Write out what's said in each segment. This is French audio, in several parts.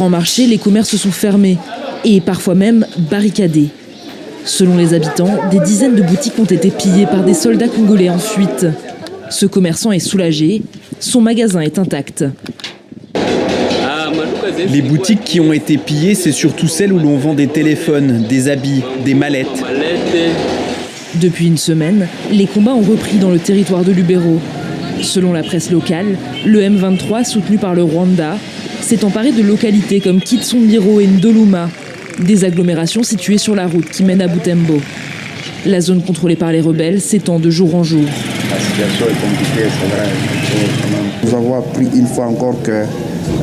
En marché, les commerces sont fermés et parfois même barricadés. Selon les habitants, des dizaines de boutiques ont été pillées par des soldats congolais en fuite. Ce commerçant est soulagé, son magasin est intact. Les boutiques qui ont été pillées, c'est surtout celles où l'on vend des téléphones, des habits, des mallettes. Depuis une semaine, les combats ont repris dans le territoire de Lubero. Selon la presse locale, le M23, soutenu par le Rwanda, s'est emparé de localités comme Kitsongiro et Ndoluma, des agglomérations situées sur la route qui mène à Butembo. La zone contrôlée par les rebelles s'étend de jour en jour. La situation est compliquée, c'est vrai. Nous avons appris une fois encore que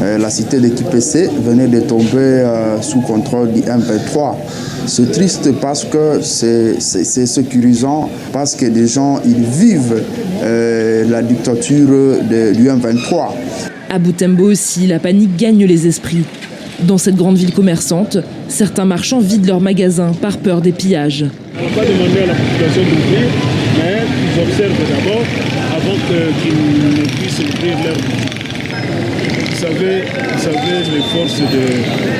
la cité de Kipese venait de tomber sous contrôle du M23. C'est triste parce que c'est sécurisant, parce que des gens ils vivent la dictature du M23. À Butembo aussi, la panique gagne les esprits. Dans cette grande ville commerçante, certains marchands vident leurs magasins par peur des pillages. On ne va pas demander à la population d'ouvrir, mais ils observent d'abord avant qu'ils ne puissent ouvrir leur boutique. Vous savez,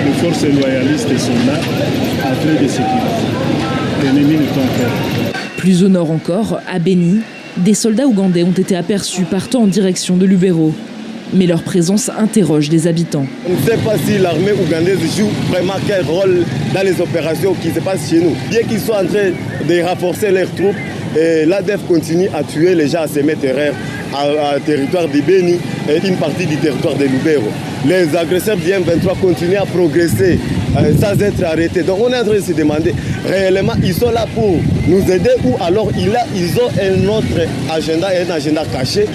les forces loyalistes sont là, en train de sécurité. L'ennemi ne tombe pas. Plus au nord encore, à Beni, des soldats ougandais ont été aperçus partant en direction de Lubero. Mais leur présence interroge les habitants. On ne sait pas si l'armée ougandaise joue vraiment quel rôle dans les opérations qui se passent chez nous. Bien qu'ils soient en train de renforcer leurs troupes, l'ADF continue à tuer les gens à semer terreur à territoire de Beni et une partie du territoire de Lubero. Les agresseurs du M23 continuent à progresser sans être arrêtés. Donc on est en train de se demander, réellement, ils sont là pour nous aider ou alors ils ont un autre agenda, un agenda caché.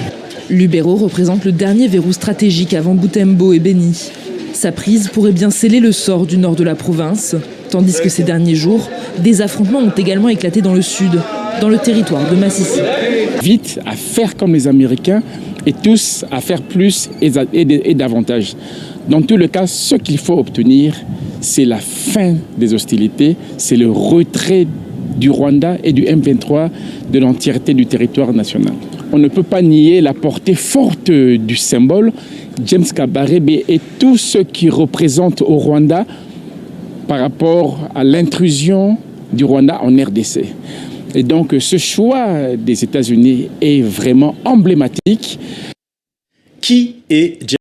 Lubero représente le dernier verrou stratégique avant Butembo et Beni. Sa prise pourrait bien sceller le sort du nord de la province, tandis que ces derniers jours, des affrontements ont également éclaté dans le sud, dans le territoire de Massissi. Vite à faire comme les Américains et tous à faire plus et davantage. Dans tous les cas, ce qu'il faut obtenir, c'est la fin des hostilités, c'est le retrait du Rwanda et du M23 de l'entièreté du territoire national. On ne peut pas nier la portée forte du symbole James Kabarebe et tout ce qui représente au Rwanda par rapport à l'intrusion du Rwanda en RDC. Et donc ce choix des États-Unis est vraiment emblématique. Qui est